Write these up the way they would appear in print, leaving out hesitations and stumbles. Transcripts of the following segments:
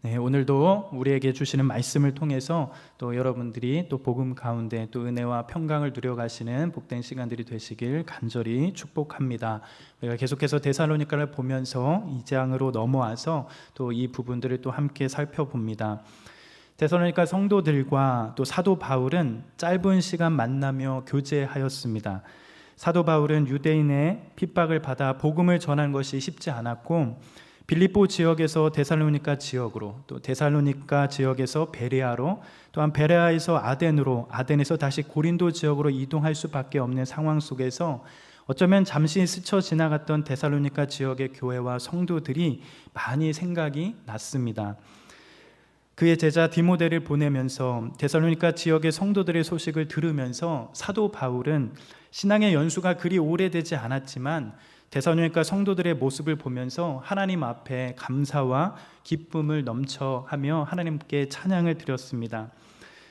네, 오늘도 우리에게 주시는 말씀을 통해서 또 여러분들이 또 복음 가운데 또 은혜와 평강을 누려가시는 복된 시간들이 되시길 간절히 축복합니다. 우리가 계속해서 데살로니가를 보면서 2장으로 넘어와서 또 이 부분들을 또 함께 살펴봅니다. 데살로니가 성도들과 또 사도 바울은 짧은 시간 만나며 교제하였습니다. 사도 바울은 유대인의 핍박을 받아 복음을 전한 것이 쉽지 않았고, 빌립보 지역에서 데살로니가 지역으로, 또 데살로니가 지역에서 베레아로, 또한 베레아에서 아덴으로, 아덴에서 다시 고린도 지역으로 이동할 수밖에 없는 상황 속에서 어쩌면 잠시 스쳐 지나갔던 데살로니가 지역의 교회와 성도들이 많이 생각이 났습니다. 그의 제자 디모데를 보내면서 데살로니가 지역의 성도들의 소식을 들으면서 사도 바울은 신앙의 연수가 그리 오래되지 않았지만 데살로니가 성도들의 모습을 보면서 하나님 앞에 감사와 기쁨을 넘쳐하며 하나님께 찬양을 드렸습니다.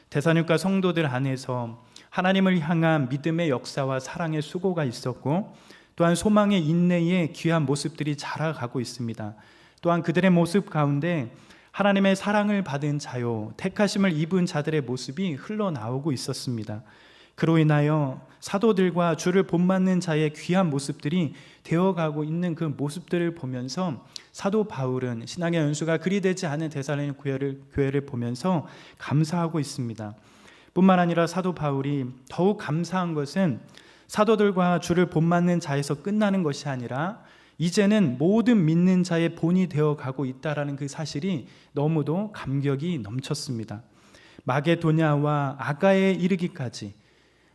데살로니가 성도들 안에서 하나님을 향한 믿음의 역사와 사랑의 수고가 있었고, 또한 소망의 인내의 귀한 모습들이 자라가고 있습니다. 또한 그들의 모습 가운데 하나님의 사랑을 받은 자요, 택하심을 입은 자들의 모습이 흘러나오고 있었습니다. 그로 인하여 사도들과 주를 본받는 자의 귀한 모습들이 되어가고 있는 그 모습들을 보면서 사도 바울은 신앙의 연수가 그리 되지 않은 데살로니가 교회를 보면서 감사하고 있습니다. 뿐만 아니라 사도 바울이 더욱 감사한 것은 사도들과 주를 본받는 자에서 끝나는 것이 아니라 이제는 모든 믿는 자의 본이 되어가고 있다는 그 사실이 너무도 감격이 넘쳤습니다. 마게도냐와 아가에 이르기까지,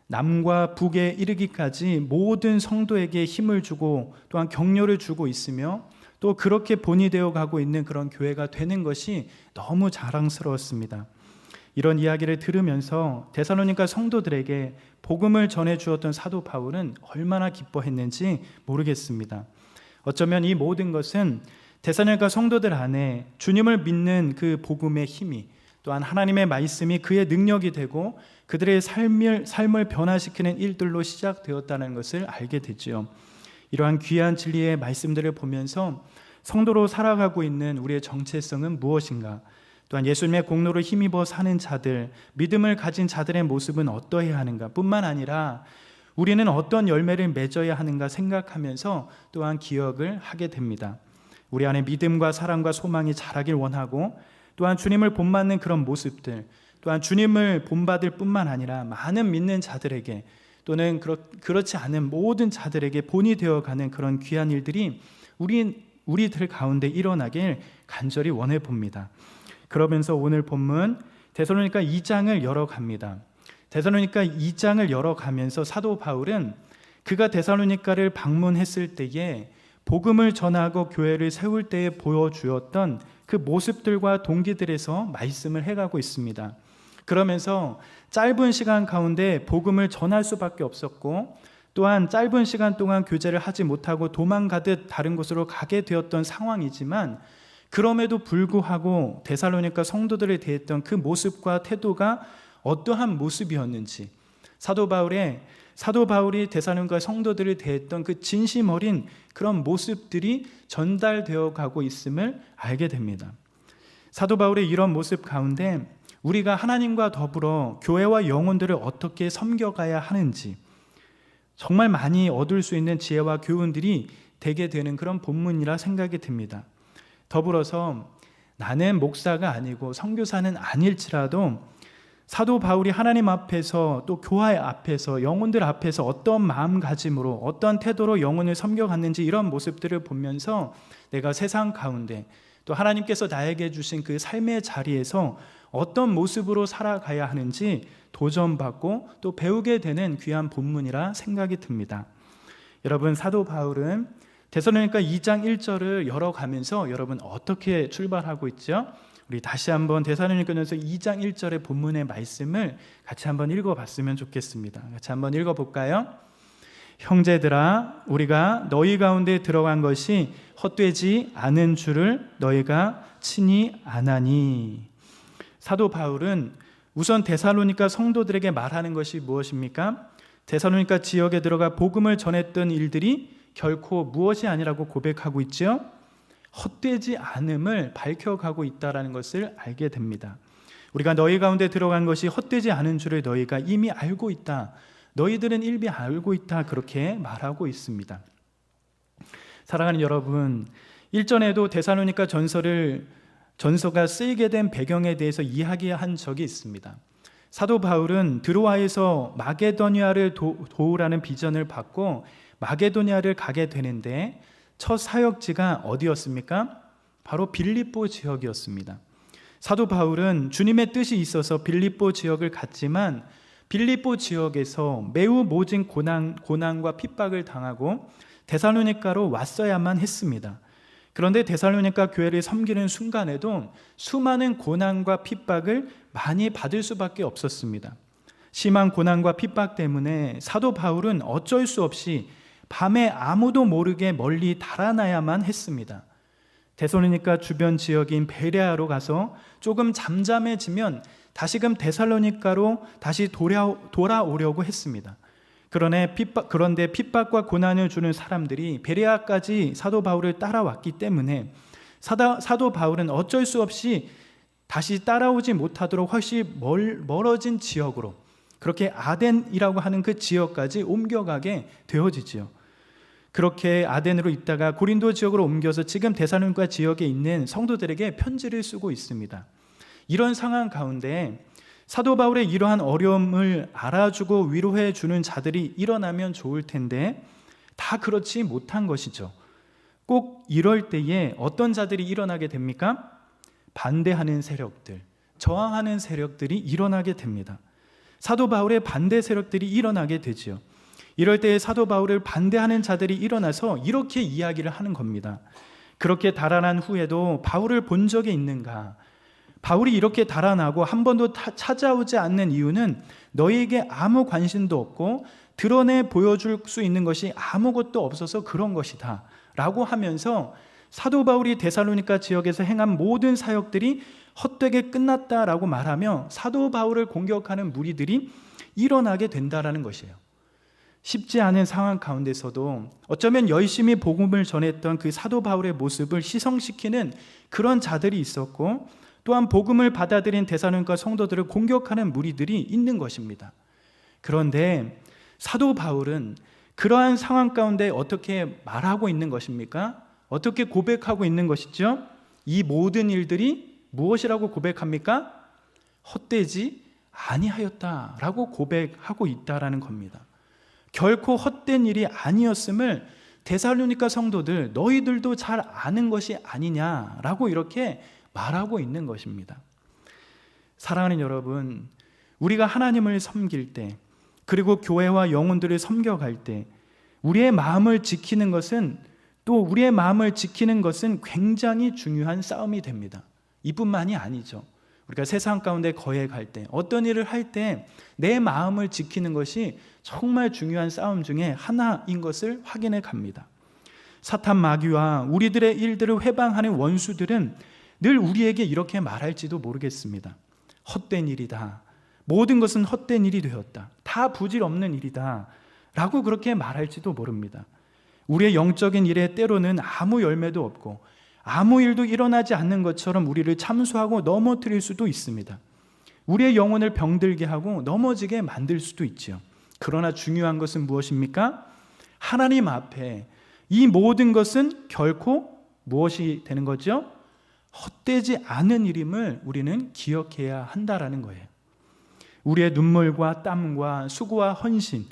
남과 북에 이르기까지 모든 성도에게 힘을 주고 또한 격려를 주고 있으며, 또 그렇게 본이 되어가고 있는 그런 교회가 되는 것이 너무 자랑스러웠습니다. 이런 이야기를 들으면서 데살로니가 성도들에게 복음을 전해주었던 사도 바울은 얼마나 기뻐했는지 모르겠습니다. 어쩌면 이 모든 것은 데살로니가 성도들 안에 주님을 믿는 그 복음의 힘이, 또한 하나님의 말씀이 그의 능력이 되고 그들의 삶을 변화시키는 일들로 시작되었다는 것을 알게 되지요. 이러한 귀한 진리의 말씀들을 보면서 성도로 살아가고 있는 우리의 정체성은 무엇인가, 또한 예수님의 공로를 힘입어 사는 자들, 믿음을 가진 자들의 모습은 어떠해야 하는가 뿐만 아니라 우리는 어떤 열매를 맺어야 하는가 생각하면서 또한 기억을 하게 됩니다. 우리 안에 믿음과 사랑과 소망이 자라길 원하고, 또한 주님을 본받는 그런 모습들, 또한 주님을 본받을 뿐만 아니라 많은 믿는 자들에게, 또는 그렇지 않은 모든 자들에게 본이 되어가는 그런 귀한 일들이 우리들 가운데 일어나길 간절히 원해 봅니다. 그러면서 오늘 본문 데살로니가 2장을 열어갑니다. 데살로니가 2장을 열어가면서 사도 바울은 그가 데살로니가를 방문했을 때에 복음을 전하고 교회를 세울 때에 보여주었던 그 모습들과 동기들에서 말씀을 해가고 있습니다. 그러면서 짧은 시간 가운데 복음을 전할 수밖에 없었고, 또한 짧은 시간 동안 교제를 하지 못하고 도망가듯 다른 곳으로 가게 되었던 상황이지만, 그럼에도 불구하고 데살로니가 성도들에 대했던 그 모습과 태도가 어떠한 모습이었는지, 사도 바울이 데살로니가 성도들을 대했던 그 진심 어린 그런 모습들이 전달되어 가고 있음을 알게 됩니다. 사도 바울의 이런 모습 가운데 우리가 하나님과 더불어 교회와 영혼들을 어떻게 섬겨가야 하는지 정말 많이 얻을 수 있는 지혜와 교훈들이 되게 되는 그런 본문이라 생각이 듭니다. 더불어서 나는 목사가 아니고 선교사는 아닐지라도 사도 바울이 하나님 앞에서 또 교회 앞에서 영혼들 앞에서 어떤 마음가짐으로 어떤 태도로 영혼을 섬겨갔는지 이런 모습들을 보면서 내가 세상 가운데 또 하나님께서 나에게 주신 그 삶의 자리에서 어떤 모습으로 살아가야 하는지 도전받고 또 배우게 되는 귀한 본문이라 생각이 듭니다. 여러분, 사도 바울은 데살로니가 2장 1절을 열어가면서 여러분 어떻게 출발하고 있죠? 우리 다시 한번 데살로니가전서 2장 1절의 본문의 말씀을 같이 한번 읽어봤으면 좋겠습니다. 같이 한번 읽어볼까요? 형제들아, 우리가 너희 가운데 들어간 것이 헛되지 않은 줄을 너희가 친히 아나니. 사도 바울은 우선 데살로니가 성도들에게 말하는 것이 무엇입니까? 데살로니가 지역에 들어가 복음을 전했던 일들이 결코 무엇이 아니라고 고백하고 있죠. 헛되지 않음을 밝혀가고 있다는 것을 알게 됩니다. 우리가 너희 가운데 들어간 것이 헛되지 않은 줄을 너희가 이미 알고 있다. 너희들은 이미 알고 있다. 그렇게 말하고 있습니다. 사랑하는 여러분, 일전에도 데살로니가 전서가 쓰이게 된 배경에 대해서 이야기한 적이 있습니다. 사도 바울은 드로아에서 마게도니아를 도우라는 비전을 받고 마게도니아를 가게 되는데 첫 사역지가 어디였습니까? 바로 빌립보 지역이었습니다. 사도 바울은 주님의 뜻이 있어서 빌립보 지역을 갔지만 빌립보 지역에서 매우 모진 고난과 핍박을 당하고 데살로니가로 왔어야만 했습니다. 그런데 데살로니가 교회를 섬기는 순간에도 수많은 고난과 핍박을 많이 받을 수밖에 없었습니다. 심한 고난과 핍박 때문에 사도 바울은 어쩔 수 없이 밤에 아무도 모르게 멀리 달아나야만 했습니다. 데살로니가 주변 지역인 베레아로 가서 조금 잠잠해지면 다시금 데살로니가로 다시 돌아오려고 했습니다. 그런데 핍박과 고난을 주는 사람들이 베레아까지 사도 바울을 따라왔기 때문에 사도 바울은 어쩔 수 없이 다시 따라오지 못하도록 훨씬 멀어진 지역으로, 그렇게 아덴이라고 하는 그 지역까지 옮겨가게 되어지지요. 그렇게 아덴으로 있다가 고린도 지역으로 옮겨서 지금 데살로니가 지역에 있는 성도들에게 편지를 쓰고 있습니다. 이런 상황 가운데 사도 바울의 이러한 어려움을 알아주고 위로해 주는 자들이 일어나면 좋을 텐데 다 그렇지 못한 것이죠. 꼭 이럴 때에 어떤 자들이 일어나게 됩니까? 반대하는 세력들, 저항하는 세력들이 일어나게 됩니다. 사도 바울의 반대 세력들이 일어나게 되지요. 이럴 때에 사도 바울을 반대하는 자들이 일어나서 이렇게 이야기를 하는 겁니다. 그렇게 달아난 후에도 바울을 본 적이 있는가? 바울이 이렇게 달아나고 한 번도 찾아오지 않는 이유는 너희에게 아무 관심도 없고 드러내 보여줄 수 있는 것이 아무것도 없어서 그런 것이다 라고 하면서 사도 바울이 데살로니가 지역에서 행한 모든 사역들이 헛되게 끝났다라고 말하며 사도 바울을 공격하는 무리들이 일어나게 된다라는 것이에요. 쉽지 않은 상황 가운데서도 어쩌면 열심히 복음을 전했던 그 사도 바울의 모습을 희성시키는 그런 자들이 있었고, 또한 복음을 받아들인 데살로니가 성도들을 공격하는 무리들이 있는 것입니다. 그런데 사도 바울은 그러한 상황 가운데 어떻게 말하고 있는 것입니까? 어떻게 고백하고 있는 것이죠? 이 모든 일들이 무엇이라고 고백합니까? 헛되지 아니하였다라고 고백하고 있다라는 겁니다. 결코 헛된 일이 아니었음을 데살로니가 성도들, 너희들도 잘 아는 것이 아니냐라고 이렇게 말하고 있는 것입니다. 사랑하는 여러분, 우리가 하나님을 섬길 때, 그리고 교회와 영혼들을 섬겨갈 때 우리의 마음을 지키는 것은 굉장히 중요한 싸움이 됩니다. 이뿐만이 아니죠. 우리가 세상 가운데 거해갈 때, 어떤 일을 할 때 내 마음을 지키는 것이 정말 중요한 싸움 중에 하나인 것을 확인해 갑니다. 사탄 마귀와 우리들의 일들을 회방하는 원수들은 늘 우리에게 이렇게 말할지도 모르겠습니다. 헛된 일이다. 모든 것은 헛된 일이 되었다. 다 부질없는 일이다. 라고 그렇게 말할지도 모릅니다. 우리의 영적인 일에 때로는 아무 열매도 없고 아무 일도 일어나지 않는 것처럼 우리를 참수하고 넘어뜨릴 수도 있습니다. 우리의 영혼을 병들게 하고 넘어지게 만들 수도 있죠. 그러나 중요한 것은 무엇입니까? 하나님 앞에 이 모든 것은 결코 무엇이 되는 거죠? 헛되지 않은 일임을 우리는 기억해야 한다라는 거예요. 우리의 눈물과 땀과 수고와 헌신,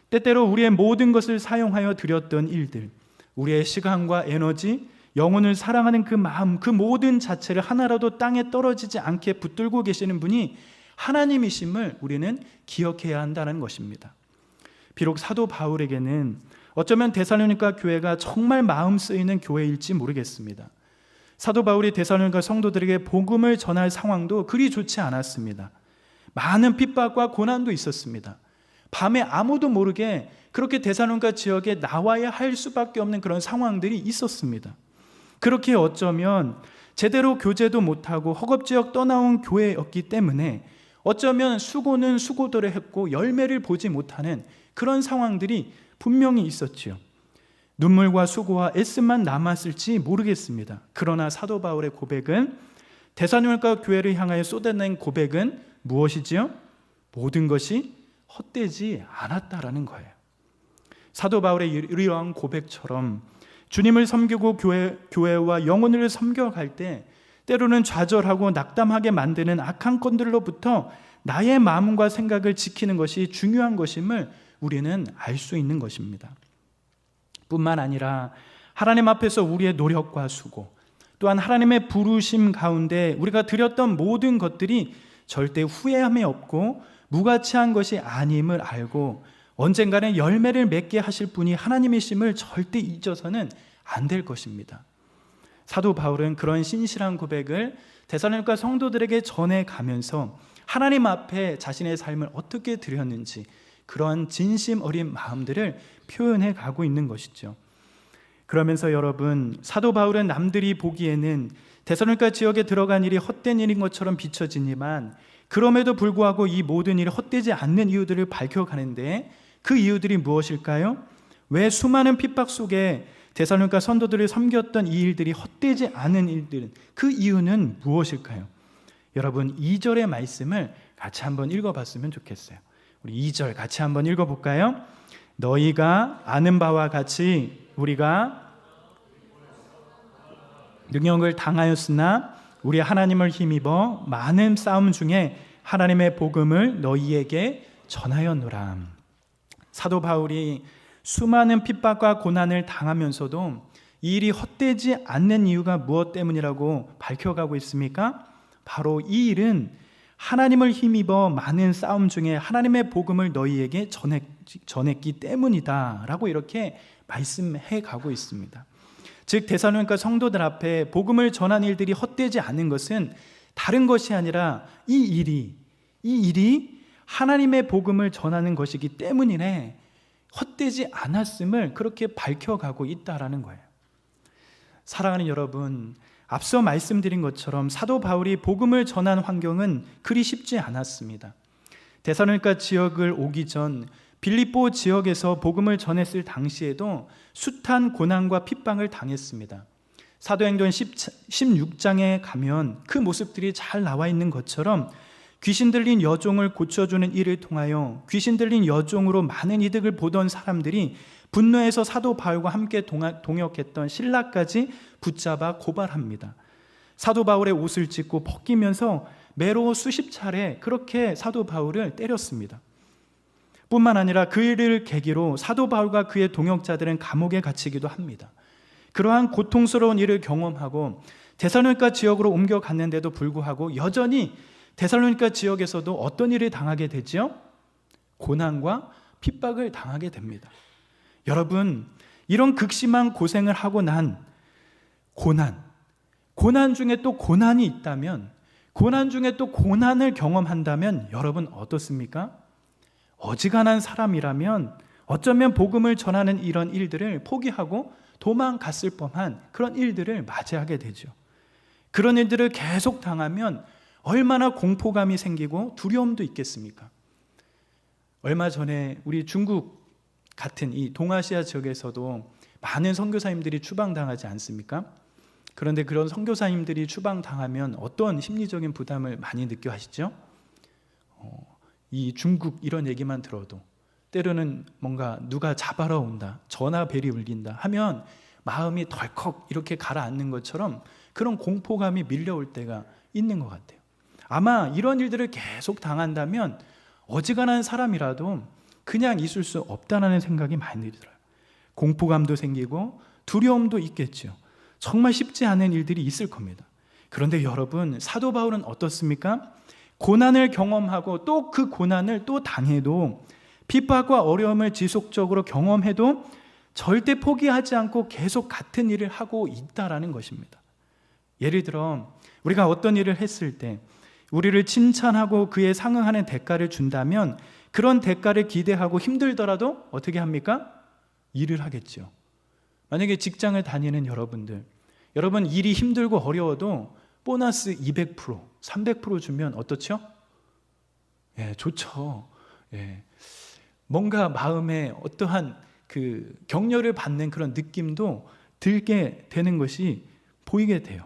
때때로 우리의 모든 것을 사용하여 드렸던 일들, 우리의 시간과 에너지, 영혼을 사랑하는 그 마음, 그 모든 자체를 하나라도 땅에 떨어지지 않게 붙들고 계시는 분이 하나님이심을 우리는 기억해야 한다는 것입니다. 비록 사도 바울에게는 어쩌면 데살로니가 교회가 정말 마음 쓰이는 교회일지 모르겠습니다. 사도 바울이 데살로니가 성도들에게 복음을 전할 상황도 그리 좋지 않았습니다. 많은 핍박과 고난도 있었습니다. 밤에 아무도 모르게 그렇게 데살로니가 지역에 나와야 할 수밖에 없는 그런 상황들이 있었습니다. 그렇게 어쩌면 제대로 교제도 못하고 허겁지겁 떠나온 교회였기 때문에 어쩌면 수고는 수고대로 했고 열매를 보지 못하는 그런 상황들이 분명히 있었지요. 눈물과 수고와 애씀만 남았을지 모르겠습니다. 그러나 사도 바울의 고백은, 데살로니가 교회를 향하여 쏟아낸 고백은 무엇이지요? 모든 것이 헛되지 않았다라는 거예요. 사도 바울의 이러한 고백처럼 주님을 섬기고 교회와 영혼을 섬겨갈 때 때로는 좌절하고 낙담하게 만드는 악한 것들로부터 나의 마음과 생각을 지키는 것이 중요한 것임을 우리는 알 수 있는 것입니다. 뿐만 아니라 하나님 앞에서 우리의 노력과 수고, 또한 하나님의 부르심 가운데 우리가 드렸던 모든 것들이 절대 후회함이 없고 무가치한 것이 아님을 알고 언젠가는 열매를 맺게 하실 분이 하나님이심을 절대 잊어서는 안 될 것입니다. 사도 바울은 그런 신실한 고백을 데살로니가 성도들에게 전해가면서 하나님 앞에 자신의 삶을 어떻게 드렸는지 그런 진심 어린 마음들을 표현해 가고 있는 것이죠. 그러면서 여러분, 사도 바울은 남들이 보기에는 데살로니가 지역에 들어간 일이 헛된 일인 것처럼 비춰지지만 그럼에도 불구하고 이 모든 일이 헛되지 않는 이유들을 밝혀가는데, 그 이유들이 무엇일까요? 왜 수많은 핍박 속에 데살로니가 성도들을 섬겼던 이 일들이 헛되지 않은 일들은, 그 이유는 무엇일까요? 여러분, 2절의 말씀을 같이 한번 읽어봤으면 좋겠어요. 우리 2절 같이 한번 읽어볼까요? 너희가 아는 바와 같이 우리가 능력을 당하였으나 우리 하나님을 힘입어 많은 싸움 중에 하나님의 복음을 너희에게 전하였노라. 사도 바울이 수많은 핍박과 고난을 당하면서도 이 일이 헛되지 않는 이유가 무엇 때문이라고 밝혀가고 있습니까? 바로 이 일은 하나님을 힘입어 많은 싸움 중에 하나님의 복음을 너희에게 전했기 때문이다 라고 이렇게 말씀해 가고 있습니다. 즉 데살로니가 성도들 앞에 복음을 전한 일들이 헛되지 않은 것은 다른 것이 아니라 이 일이 하나님의 복음을 전하는 것이기 때문이네, 헛되지 않았음을 그렇게 밝혀가고 있다라는 거예요. 사랑하는 여러분, 앞서 말씀드린 것처럼 사도 바울이 복음을 전한 환경은 그리 쉽지 않았습니다. 데살로니가 지역을 오기 전 빌립보 지역에서 복음을 전했을 당시에도 숱한 고난과 핍박을 당했습니다. 사도행전 16장에 가면 그 모습들이 잘 나와 있는 것처럼 귀신 들린 여종을 고쳐주는 일을 통하여 귀신 들린 여종으로 많은 이득을 보던 사람들이 분노해서 사도 바울과 함께 동역했던 실라까지 붙잡아 고발합니다. 사도 바울의 옷을 찢고 벗기면서 매로 수십 차례 그렇게 사도 바울을 때렸습니다. 뿐만 아니라 그 일을 계기로 사도 바울과 그의 동역자들은 감옥에 갇히기도 합니다. 그러한 고통스러운 일을 경험하고 데살로니가 지역으로 옮겨갔는데도 불구하고 여전히 데살로니가 지역에서도 어떤 일을 당하게 되죠? 고난과 핍박을 당하게 됩니다. 여러분, 이런 극심한 고생을 하고 난 고난 중에 또 고난이 있다면, 고난 중에 또 고난을 경험한다면 여러분 어떻습니까? 어지간한 사람이라면 어쩌면 복음을 전하는 이런 일들을 포기하고 도망갔을 법한 그런 일들을 맞이하게 되죠. 그런 일들을 계속 당하면 얼마나 공포감이 생기고 두려움도 있겠습니까? 얼마 전에 우리 중국 같은 이 동아시아 지역에서도 많은 선교사님들이 추방당하지 않습니까? 그런데 그런 선교사님들이 추방당하면 어떤 심리적인 부담을 많이 느껴 하시죠? 이 중국 이런 얘기만 들어도 때로는 뭔가 누가 잡아러 온다, 전화벨이 울린다 하면 마음이 덜컥 이렇게 가라앉는 것처럼 그런 공포감이 밀려올 때가 있는 것 같아요. 아마 이런 일들을 계속 당한다면 어지간한 사람이라도 그냥 있을 수 없다는 생각이 많이 들어요. 공포감도 생기고 두려움도 있겠죠. 정말 쉽지 않은 일들이 있을 겁니다. 그런데 여러분, 사도 바울은 어떻습니까? 고난을 경험하고 또 그 고난을 또 당해도, 핍박과 어려움을 지속적으로 경험해도 절대 포기하지 않고 계속 같은 일을 하고 있다라는 것입니다. 예를 들어 우리가 어떤 일을 했을 때 우리를 칭찬하고 그에 상응하는 대가를 준다면 그런 대가를 기대하고 힘들더라도 어떻게 합니까? 일을 하겠죠. 만약에 직장을 다니는 여러분 일이 힘들고 어려워도 보너스 200%, 300% 주면 어떻죠? 예, 좋죠. 예. 뭔가 마음에 어떠한 그 격려를 받는 그런 느낌도 들게 되는 것이 보이게 돼요.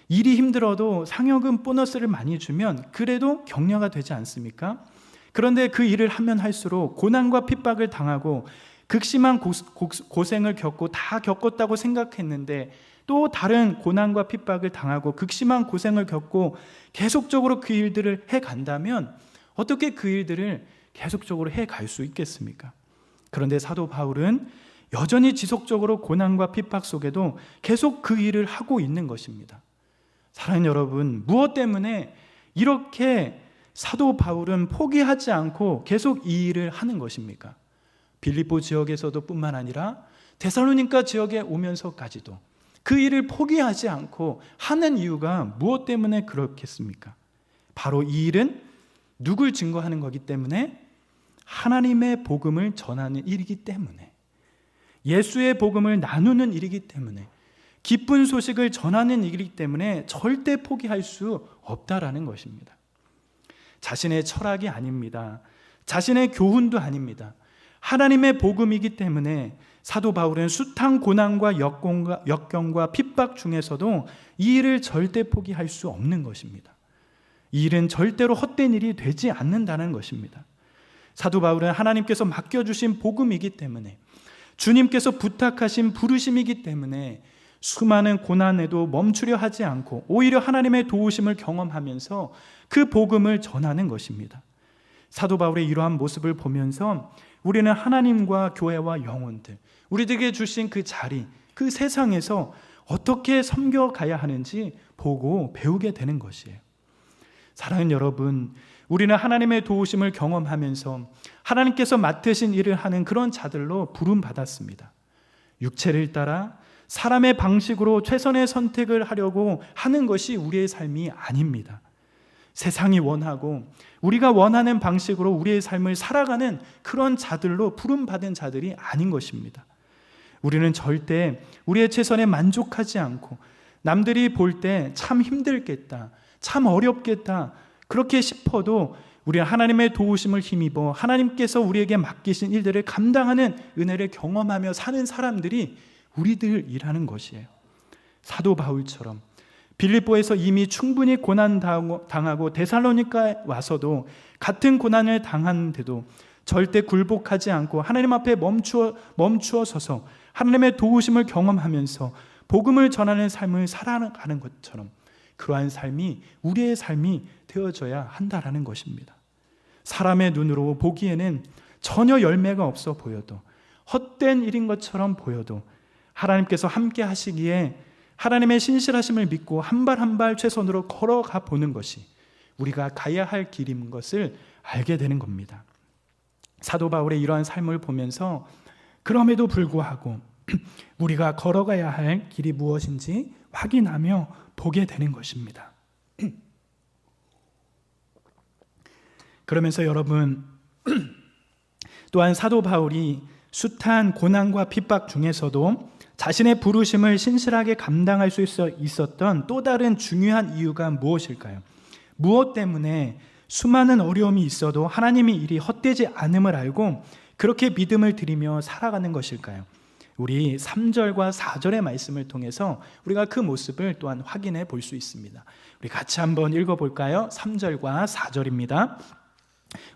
일이 힘들어도 상여금 보너스를 많이 주면 그래도 격려가 되지 않습니까? 그런데 그 일을 하면 할수록 고난과 핍박을 당하고 극심한 고생을 겪고 다 겪었다고 생각했는데 또 다른 고난과 핍박을 당하고 극심한 고생을 겪고 계속적으로 그 일들을 해간다면 어떻게 그 일들을 계속적으로 해갈 수 있겠습니까? 그런데 사도 바울은 여전히 지속적으로 고난과 핍박 속에도 계속 그 일을 하고 있는 것입니다. 사랑하는 여러분, 무엇 때문에 이렇게 사도 바울은 포기하지 않고 계속 이 일을 하는 것입니까? 빌립보 지역에서도 뿐만 아니라 데살로니가 지역에 오면서까지도 그 일을 포기하지 않고 하는 이유가 무엇 때문에 그렇겠습니까? 바로 이 일은 누굴 증거하는 거기 때문에 하나님의 복음을 전하는 일이기 때문에, 예수의 복음을 나누는 일이기 때문에, 기쁜 소식을 전하는 일이기 때문에 절대 포기할 수 없다라는 것입니다. 자신의 철학이 아닙니다. 자신의 교훈도 아닙니다. 하나님의 복음이기 때문에 사도 바울은 숱한 고난과 역경과 핍박 중에서도 이 일을 절대 포기할 수 없는 것입니다. 이 일은 절대로 헛된 일이 되지 않는다는 것입니다. 사도 바울은 하나님께서 맡겨주신 복음이기 때문에, 주님께서 부탁하신 부르심이기 때문에 수많은 고난에도 멈추려 하지 않고 오히려 하나님의 도우심을 경험하면서 그 복음을 전하는 것입니다. 사도 바울의 이러한 모습을 보면서 우리는 하나님과 교회와 영혼들, 우리들에게 주신 그 자리, 그 세상에서 어떻게 섬겨가야 하는지 보고 배우게 되는 것이에요. 사랑하는 여러분, 우리는 하나님의 도우심을 경험하면서 하나님께서 맡으신 일을 하는 그런 자들로 부름받았습니다. 육체를 따라 사람의 방식으로 최선의 선택을 하려고 하는 것이 우리의 삶이 아닙니다. 세상이 원하고 우리가 원하는 방식으로 우리의 삶을 살아가는 그런 자들로 부름받은 자들이 아닌 것입니다. 우리는 절대 우리의 최선에 만족하지 않고 남들이 볼 때 참 힘들겠다, 참 어렵겠다 그렇게 싶어도 우리는 하나님의 도우심을 힘입어 하나님께서 우리에게 맡기신 일들을 감당하는 은혜를 경험하며 사는 사람들이 우리들이라는 것이에요. 사도 바울처럼 빌립보에서 이미 충분히 고난당하고 데살로니가에 와서도 같은 고난을 당하는데도 절대 굴복하지 않고 하나님 앞에 멈추어 서서 하나님의 도우심을 경험하면서 복음을 전하는 삶을 살아가는 것처럼 그러한 삶이 우리의 삶이 되어져야 한다라는 것입니다. 사람의 눈으로 보기에는 전혀 열매가 없어 보여도, 헛된 일인 것처럼 보여도 하나님께서 함께 하시기에 하나님의 신실하심을 믿고 한 발 한 발 최선으로 걸어가 보는 것이 우리가 가야 할 길인 것을 알게 되는 겁니다. 사도 바울의 이러한 삶을 보면서 그럼에도 불구하고 우리가 걸어가야 할 길이 무엇인지 확인하며 보게 되는 것입니다. 그러면서 여러분, 또한 사도 바울이 숱한 고난과 핍박 중에서도 자신의 부르심을 신실하게 감당할 수 있었던 또 다른 중요한 이유가 무엇일까요? 무엇 때문에 수많은 어려움이 있어도 하나님의 일이 헛되지 않음을 알고 그렇게 믿음을 드리며 살아가는 것일까요? 우리 3절과 4절의 말씀을 통해서 우리가 그 모습을 또한 확인해 볼 수 있습니다. 우리 같이 한번 읽어볼까요? 3절과 4절입니다.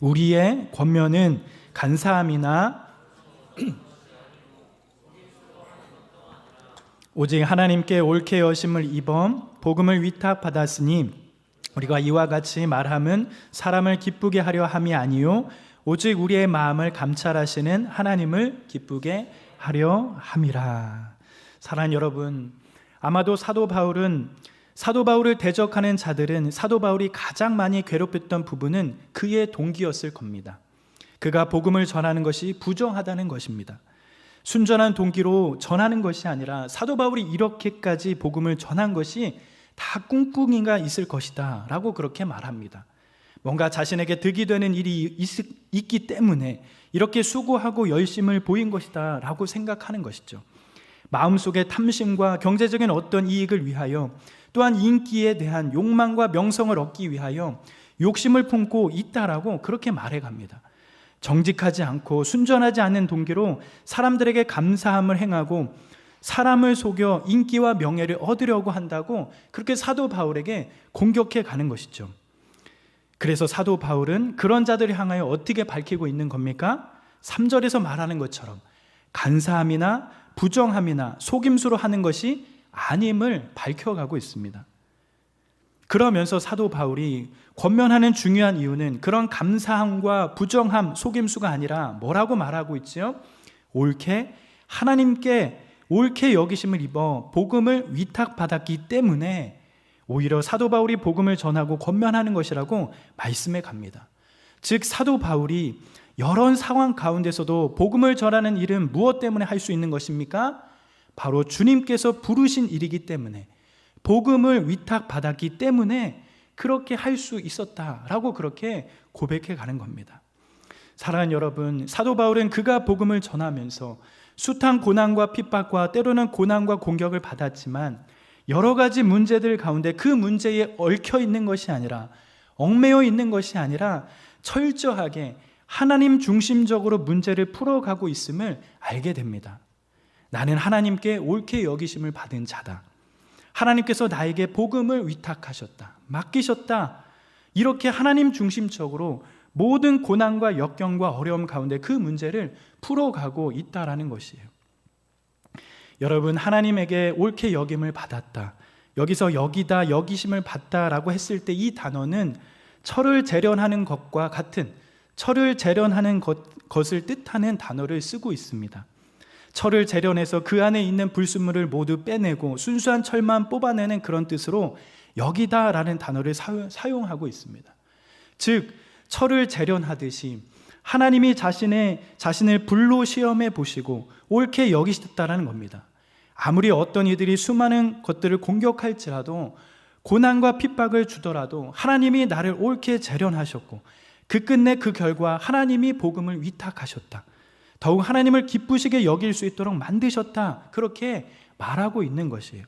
우리의 권면은 간사함이나 오직 하나님께 옳게 여심을 입어 복음을 위탁받았으니 우리가 이와 같이 말함은 사람을 기쁘게 하려 함이 아니요 오직 우리의 마음을 감찰하시는 하나님을 기쁘게 하려 함이라. 사랑하는 여러분, 아마도 사도 바울을 대적하는 자들은 사도 바울이 가장 많이 괴롭혔던 부분은 그의 동기였을 겁니다. 그가 복음을 전하는 것이 부정하다는 것입니다. 순전한 동기로 전하는 것이 아니라 사도 바울이 이렇게까지 복음을 전한 것이 다 꿍꿍이가 있을 것이다 라고 그렇게 말합니다. 뭔가 자신에게 득이 되는 일이 있기 때문에 이렇게 수고하고 열심을 보인 것이다 라고 생각하는 것이죠. 마음속에 탐심과 경제적인 어떤 이익을 위하여 또한 인기에 대한 욕망과 명성을 얻기 위하여 욕심을 품고 있다라고 그렇게 말해갑니다. 정직하지 않고 순전하지 않는 동기로 사람들에게 감사함을 행하고 사람을 속여 인기와 명예를 얻으려고 한다고 그렇게 사도 바울에게 공격해 가는 것이죠. 그래서 사도 바울은 그런 자들을 향하여 어떻게 밝히고 있는 겁니까? 3절에서 말하는 것처럼 간사함이나 부정함이나 속임수로 하는 것이 아님을 밝혀가고 있습니다. 그러면서 사도 바울이 권면하는 중요한 이유는 그런 감사함과 부정함, 속임수가 아니라 뭐라고 말하고 있지요? 하나님께 옳게 여기심을 입어 복음을 위탁받았기 때문에 오히려 사도 바울이 복음을 전하고 권면하는 것이라고 말씀해 갑니다. 즉 사도 바울이 여러 상황 가운데서도 복음을 전하는 일은 무엇 때문에 할 수 있는 것입니까? 바로 주님께서 부르신 일이기 때문에, 복음을 위탁받았기 때문에 그렇게 할 수 있었다라고 그렇게 고백해 가는 겁니다. 사랑하는 여러분, 사도 바울은 그가 복음을 전하면서 숱한 고난과 핍박과 때로는 고난과 공격을 받았지만 여러 가지 문제들 가운데 그 문제에 얽혀 있는 것이 아니라, 얽매여 있는 것이 아니라 철저하게 하나님 중심적으로 문제를 풀어가고 있음을 알게 됩니다. 나는 하나님께 옳게 여기심을 받은 자다. 하나님께서 나에게 복음을 위탁하셨다, 맡기셨다. 이렇게 하나님 중심적으로 모든 고난과 역경과 어려움 가운데 그 문제를 풀어가고 있다라는 것이에요. 여러분, 하나님에게 옳게 여김을 받았다, 여기서 여기다, 여기심을 받다라고 했을 때 이 단어는 철을 재련하는 것과 같은, 철을 재련하는 것을 뜻하는 단어를 쓰고 있습니다. 철을 재련해서 그 안에 있는 불순물을 모두 빼내고 순수한 철만 뽑아내는 그런 뜻으로 여기다라는 단어를 사용하고 있습니다. 즉 철을 재련하듯이 하나님이 자신을 불로 시험해 보시고 옳게 여기셨다라는 겁니다. 아무리 어떤 이들이 수많은 것들을 공격할지라도, 고난과 핍박을 주더라도 하나님이 나를 옳게 재련하셨고 그 끝내 그 결과 하나님이 복음을 위탁하셨다, 더욱 하나님을 기쁘시게 여길 수 있도록 만드셨다, 그렇게 말하고 있는 것이에요.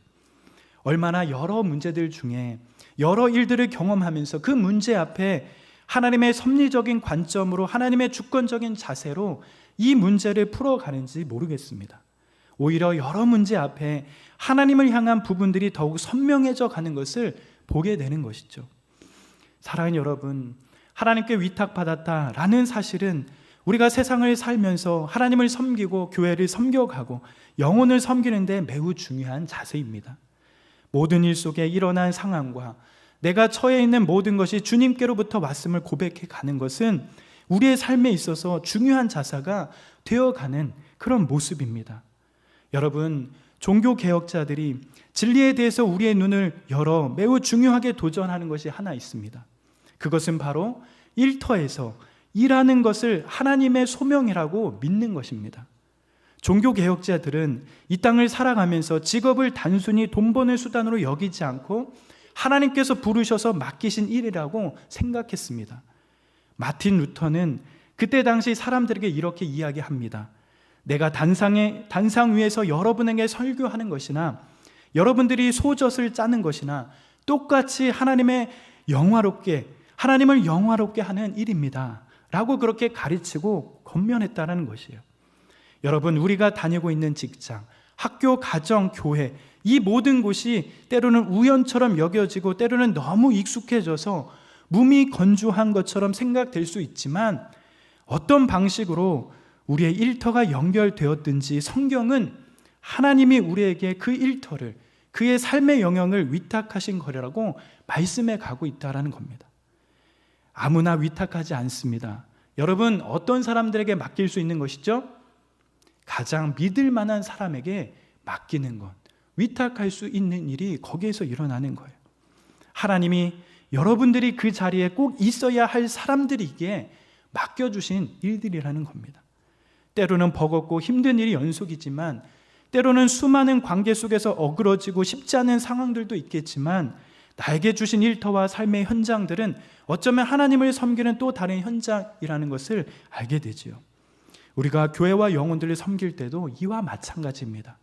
얼마나 여러 문제들 중에 여러 일들을 경험하면서 그 문제 앞에 하나님의 섭리적인 관점으로, 하나님의 주권적인 자세로 이 문제를 풀어가는지 모르겠습니다. 오히려 여러 문제 앞에 하나님을 향한 부분들이 더욱 선명해져 가는 것을 보게 되는 것이죠. 사랑하는 여러분, 하나님께 위탁받았다라는 사실은 우리가 세상을 살면서 하나님을 섬기고 교회를 섬겨가고 영혼을 섬기는 데 매우 중요한 자세입니다. 모든 일 속에 일어난 상황과 내가 처해 있는 모든 것이 주님께로부터 왔음을 고백해 가는 것은 우리의 삶에 있어서 중요한 자세가 되어가는 그런 모습입니다. 여러분, 종교개혁자들이 진리에 대해서 우리의 눈을 열어 매우 중요하게 도전하는 것이 하나 있습니다. 그것은 바로 일터에서 일하는 것을 하나님의 소명이라고 믿는 것입니다. 종교개혁자들은 이 땅을 살아가면서 직업을 단순히 돈 버는 수단으로 여기지 않고 하나님께서 부르셔서 맡기신 일이라고 생각했습니다. 마틴 루터는 그때 당시 사람들에게 이렇게 이야기합니다. 내가 단상 위에서 여러분에게 설교하는 것이나 여러분들이 소젖을 짜는 것이나 똑같이 하나님을 영화롭게 하는 일입니다 라고 그렇게 가르치고 권면했다는 것이에요. 여러분, 우리가 다니고 있는 직장, 학교, 가정, 교회, 이 모든 곳이 때로는 우연처럼 여겨지고 때로는 너무 익숙해져서 몸이 건조한 것처럼 생각될 수 있지만, 어떤 방식으로 우리의 일터가 연결되었든지 성경은 하나님이 우리에게 그 일터를, 그의 삶의 영역을 위탁하신 거라고 말씀해 가고 있다는 겁니다. 아무나 위탁하지 않습니다. 여러분, 어떤 사람들에게 맡길 수 있는 것이죠? 가장 믿을 만한 사람에게 맡기는 것, 위탁할 수 있는 일이 거기에서 일어나는 거예요. 하나님이 여러분들이 그 자리에 꼭 있어야 할 사람들에게 맡겨주신 일들이라는 겁니다. 때로는 버겁고 힘든 일이 연속이지만, 때로는 수많은 관계 속에서 어그러지고 쉽지 않은 상황들도 있겠지만, 나에게 주신 일터와 삶의 현장들은 어쩌면 하나님을 섬기는 또 다른 현장이라는 것을 알게 되지요. 우리가 교회와 영혼들을 섬길 때도 이와 마찬가지입니다.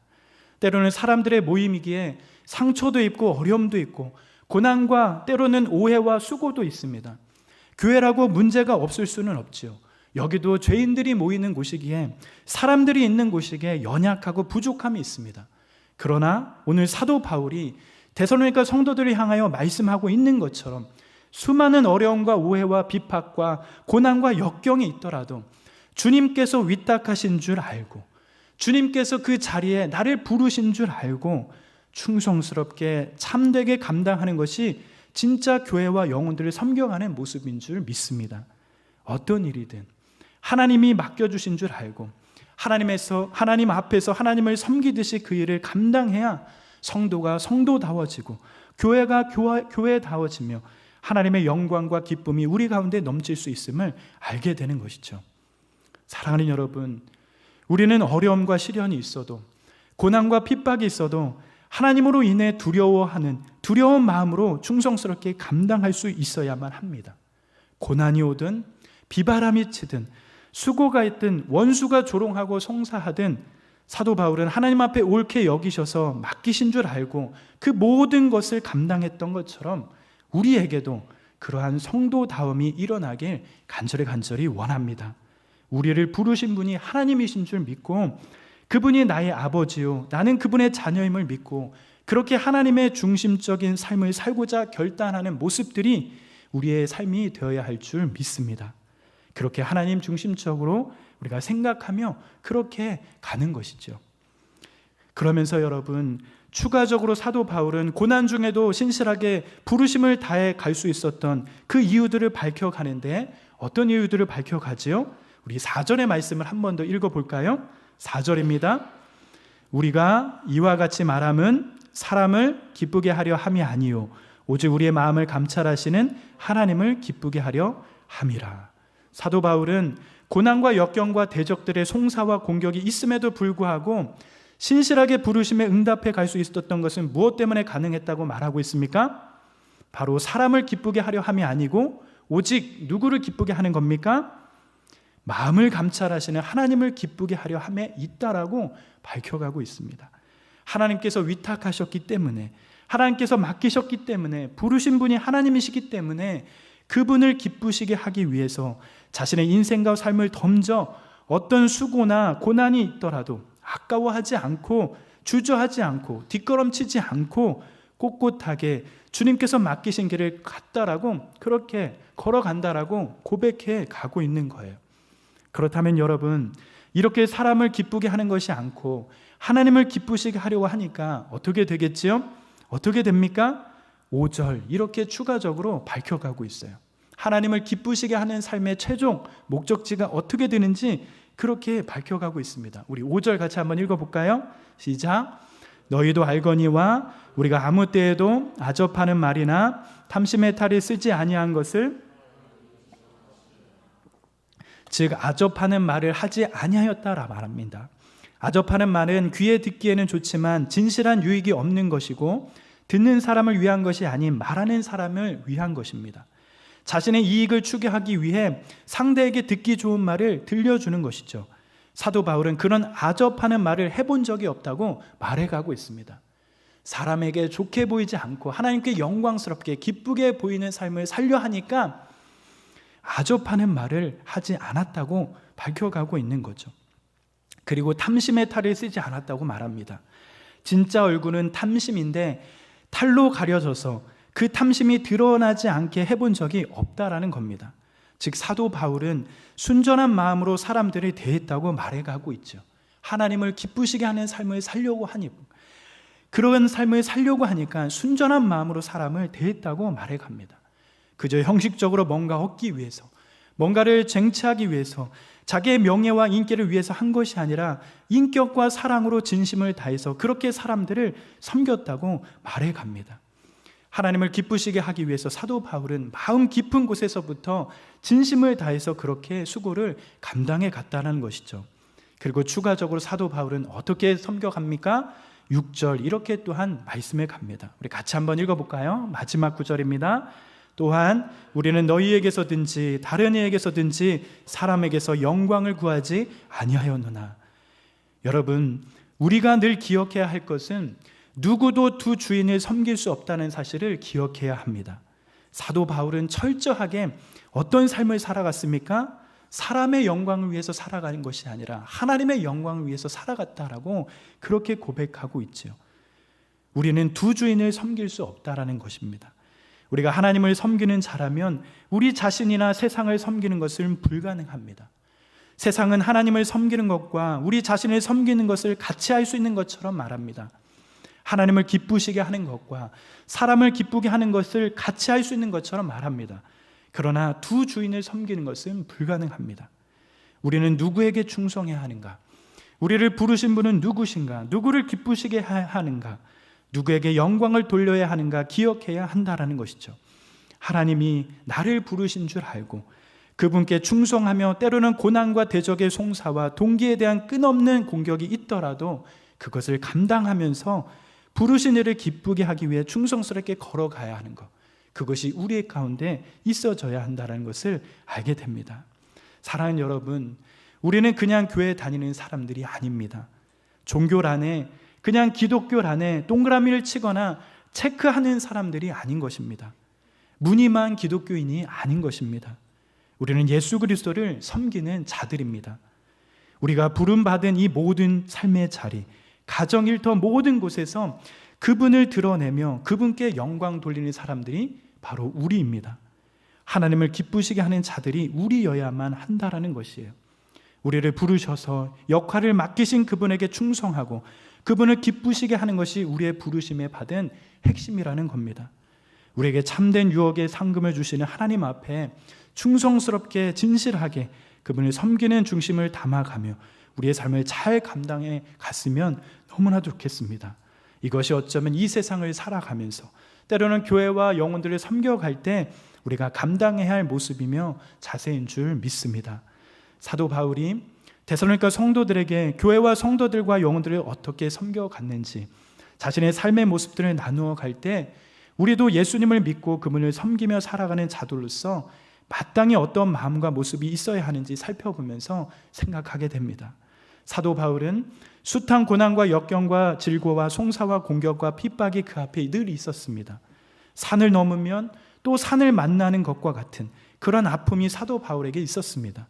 때로는 사람들의 모임이기에 상처도 있고 어려움도 있고 고난과 때로는 오해와 수고도 있습니다. 교회라고 문제가 없을 수는 없지요. 여기도 죄인들이 모이는 곳이기에, 사람들이 있는 곳이기에 연약하고 부족함이 있습니다. 그러나 오늘 사도 바울이 데살로니가 성도들을 향하여 말씀하고 있는 것처럼 수많은 어려움과 오해와 비박과 고난과 역경이 있더라도 주님께서 위탁하신 줄 알고, 주님께서 그 자리에 나를 부르신 줄 알고 충성스럽게 참되게 감당하는 것이 진짜 교회와 영혼들을 섬겨가는 모습인 줄 믿습니다. 어떤 일이든 하나님이 맡겨주신 줄 알고 하나님 앞에서 하나님을 섬기듯이 그 일을 감당해야 성도가 성도다워지고 교회가 교회다워지며 하나님의 영광과 기쁨이 우리 가운데 넘칠 수 있음을 알게 되는 것이죠. 사랑하는 여러분, 우리는 어려움과 시련이 있어도, 고난과 핍박이 있어도 하나님으로 인해 두려운 마음으로 충성스럽게 감당할 수 있어야만 합니다. 고난이 오든 비바람이 치든 수고가 있든 원수가 조롱하고 송사하든 사도 바울은 하나님 앞에 옳게 여기셔서 맡기신 줄 알고 그 모든 것을 감당했던 것처럼 우리에게도 그러한 성도다움이 일어나길 간절히 원합니다. 우리를 부르신 분이 하나님이신 줄 믿고 그분이 나의 아버지요 나는 그분의 자녀임을 믿고 그렇게 하나님의 중심적인 삶을 살고자 결단하는 모습들이 우리의 삶이 되어야 할 줄 믿습니다. 그렇게 하나님 중심적으로 우리가 생각하며 그렇게 가는 것이죠. 그러면서 여러분, 추가적으로 사도 바울은 고난 중에도 신실하게 부르심을 다해 갈 수 있었던 그 이유들을 밝혀가는데 어떤 이유들을 밝혀가지요? 우리 4절의 말씀을 한 번 더 읽어볼까요? 4절입니다. 우리가 이와 같이 말함은 사람을 기쁘게 하려 함이 아니요 오직 우리의 마음을 감찰하시는 하나님을 기쁘게 하려 함이라. 사도 바울은 고난과 역경과 대적들의 송사와 공격이 있음에도 불구하고 신실하게 부르심에 응답해 갈 수 있었던 것은 무엇 때문에 가능했다고 말하고 있습니까? 바로 사람을 기쁘게 하려 함이 아니고 오직 누구를 기쁘게 하는 겁니까? 마음을 감찰하시는 하나님을 기쁘게 하려 함에 있다라고 밝혀가고 있습니다. 하나님께서 위탁하셨기 때문에, 하나님께서 맡기셨기 때문에, 부르신 분이 하나님이시기 때문에 그분을 기쁘시게 하기 위해서 자신의 인생과 삶을 던져 어떤 수고나 고난이 있더라도 아까워하지 않고 주저하지 않고 뒷걸음치지 않고 꼿꼿하게 주님께서 맡기신 길을 갔다라고, 그렇게 걸어간다라고 고백해 가고 있는 거예요. 그렇다면 여러분, 이렇게 사람을 기쁘게 하는 것이 않고 하나님을 기쁘시게 하려고 하니까 어떻게 되겠지요? 어떻게 됩니까? 5절 이렇게 추가적으로 밝혀가고 있어요. 하나님을 기쁘시게 하는 삶의 최종 목적지가 어떻게 되는지 그렇게 밝혀가고 있습니다. 우리 5절 같이 한번 읽어볼까요? 시작. 너희도 알거니와 우리가 아무 때에도 아접하는 말이나 탐심의 탈을 쓰지 아니한 것을, 즉 아접하는 말을 하지 아니하였다라 말합니다. 아접하는 말은 귀에 듣기에는 좋지만 진실한 유익이 없는 것이고 듣는 사람을 위한 것이 아닌 말하는 사람을 위한 것입니다. 자신의 이익을 추구하기 위해 상대에게 듣기 좋은 말을 들려주는 것이죠. 사도 바울은 그런 아접하는 말을 해본 적이 없다고 말해가고 있습니다. 사람에게 좋게 보이지 않고 하나님께 영광스럽게 기쁘게 보이는 삶을 살려 하니까 아접하는 말을 하지 않았다고 밝혀가고 있는 거죠. 그리고 탐심의 탈을 쓰지 않았다고 말합니다. 진짜 얼굴은 탐심인데 탈로 가려져서 그 탐심이 드러나지 않게 해본 적이 없다라는 겁니다. 즉 사도 바울은 순전한 마음으로 사람들을 대했다고 말해가고 있죠. 하나님을 기쁘시게 하는 삶을 살려고 하니, 그런 삶을 살려고 하니까 순전한 마음으로 사람을 대했다고 말해갑니다. 그저 형식적으로 뭔가 얻기 위해서, 뭔가를 쟁취하기 위해서, 자기의 명예와 인기를 위해서 한 것이 아니라 인격과 사랑으로 진심을 다해서 그렇게 사람들을 섬겼다고 말해갑니다. 하나님을 기쁘시게 하기 위해서 사도 바울은 마음 깊은 곳에서부터 진심을 다해서 그렇게 수고를 감당해 갔다는 것이죠. 그리고 추가적으로 사도 바울은 어떻게 섬겨갑니까? 6절 이렇게 또한 말씀해 갑니다. 우리 같이 한번 읽어볼까요? 마지막 구절입니다. 또한 우리는 너희에게서든지 다른 이에게서든지 사람에게서 영광을 구하지 아니하였노나. 여러분, 우리가 늘 기억해야 할 것은 누구도 두 주인을 섬길 수 없다는 사실을 기억해야 합니다. 사도 바울은 철저하게 어떤 삶을 살아갔습니까? 사람의 영광을 위해서 살아가는 것이 아니라 하나님의 영광을 위해서 살아갔다라고 그렇게 고백하고 있지요. 우리는 두 주인을 섬길 수 없다라는 것입니다. 우리가 하나님을 섬기는 자라면 우리 자신이나 세상을 섬기는 것은 불가능합니다. 세상은 하나님을 섬기는 것과 우리 자신을 섬기는 것을 같이 할 수 있는 것처럼 말합니다. 하나님을 기쁘시게 하는 것과 사람을 기쁘게 하는 것을 같이 할 수 있는 것처럼 말합니다. 그러나 두 주인을 섬기는 것은 불가능합니다. 우리는 누구에게 충성해야 하는가? 우리를 부르신 분은 누구신가? 누구를 기쁘시게 하는가? 누구에게 영광을 돌려야 하는가 기억해야 한다라는 것이죠. 하나님이 나를 부르신 줄 알고 그분께 충성하며 때로는 고난과 대적의 송사와 동기에 대한 끊없는 공격이 있더라도 그것을 감당하면서 부르신 이를 기쁘게 하기 위해 충성스럽게 걸어가야 하는 것, 그것이 우리의 가운데 있어져야 한다는 것을 알게 됩니다. 사랑하는 여러분, 우리는 그냥 교회 다니는 사람들이 아닙니다. 종교란에 그냥 기독교란에 동그라미를 치거나 체크하는 사람들이 아닌 것입니다. 무늬만 기독교인이 아닌 것입니다. 우리는 예수 그리스도를 섬기는 자들입니다. 우리가 부름받은 이 모든 삶의 자리, 가정 일터 모든 곳에서 그분을 드러내며 그분께 영광 돌리는 사람들이 바로 우리입니다. 하나님을 기쁘시게 하는 자들이 우리여야만 한다라는 것이에요. 우리를 부르셔서 역할을 맡기신 그분에게 충성하고 그분을 기쁘시게 하는 것이 우리의 부르심에 받은 핵심이라는 겁니다. 우리에게 참된 유혹의 상금을 주시는 하나님 앞에 충성스럽게 진실하게 그분을 섬기는 중심을 담아가며 우리의 삶을 잘 감당해 갔으면 너무나 좋겠습니다. 이것이 어쩌면 이 세상을 살아가면서 때로는 교회와 영혼들을 섬겨갈 때 우리가 감당해야 할 모습이며 자세인 줄 믿습니다. 사도 바울이 데살로니가 성도들에게 교회와 성도들과 영혼들을 어떻게 섬겨갔는지 자신의 삶의 모습들을 나누어 갈 때 우리도 예수님을 믿고 그분을 섬기며 살아가는 자들로서 마땅히 어떤 마음과 모습이 있어야 하는지 살펴보면서 생각하게 됩니다. 사도 바울은 숱한 고난과 역경과 질고와 송사와 공격과 핍박이 그 앞에 늘 있었습니다. 산을 넘으면 또 산을 만나는 것과 같은 그런 아픔이 사도 바울에게 있었습니다.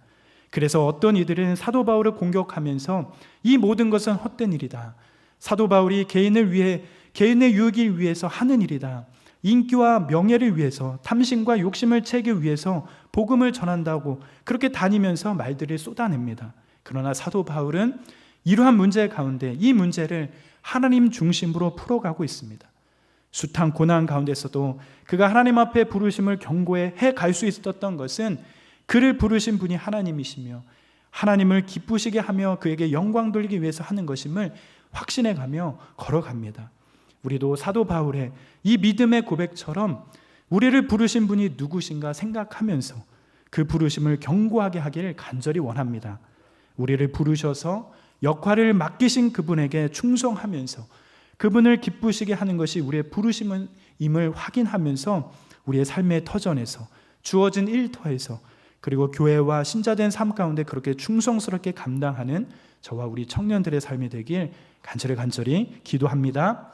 그래서 어떤 이들은 사도 바울을 공격하면서 이 모든 것은 헛된 일이다. 사도 바울이 개인을 위해, 개인의 유익을 위해서 하는 일이다. 인기와 명예를 위해서, 탐심과 욕심을 채기 위해서 복음을 전한다고 그렇게 다니면서 말들을 쏟아냅니다. 그러나 사도 바울은 이러한 문제 가운데 이 문제를 하나님 중심으로 풀어가고 있습니다. 숱한 고난 가운데서도 그가 하나님 앞에 부르심을 경고해 갈 수 있었던 것은 그를 부르신 분이 하나님이시며 하나님을 기쁘시게 하며 그에게 영광 돌리기 위해서 하는 것임을 확신해가며 걸어갑니다. 우리도 사도 바울의 이 믿음의 고백처럼 우리를 부르신 분이 누구신가 생각하면서 그 부르심을 경고하게 하기를 간절히 원합니다. 우리를 부르셔서 역할을 맡기신 그분에게 충성하면서 그분을 기쁘시게 하는 것이 우리의 부르심임을 확인하면서 우리의 삶의 터전에서 주어진 일터에서 그리고 교회와 신자된 삶 가운데 그렇게 충성스럽게 감당하는 저와 우리 청년들의 삶이 되길 간절히 기도합니다.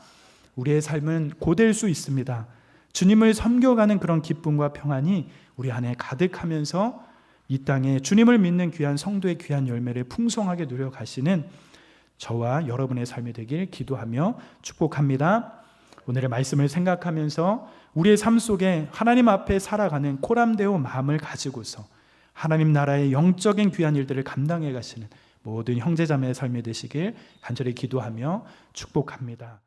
우리의 삶은 고될 수 있습니다. 주님을 섬겨가는 그런 기쁨과 평안이 우리 안에 가득하면서 이 땅에 주님을 믿는 귀한 성도의 귀한 열매를 풍성하게 누려가시는 저와 여러분의 삶이 되길 기도하며 축복합니다. 오늘의 말씀을 생각하면서 우리의 삶 속에 하나님 앞에 살아가는 코람데오 마음을 가지고서 하나님 나라의 영적인 귀한 일들을 감당해 가시는 모든 형제자매의 삶이 되시길 간절히 기도하며 축복합니다.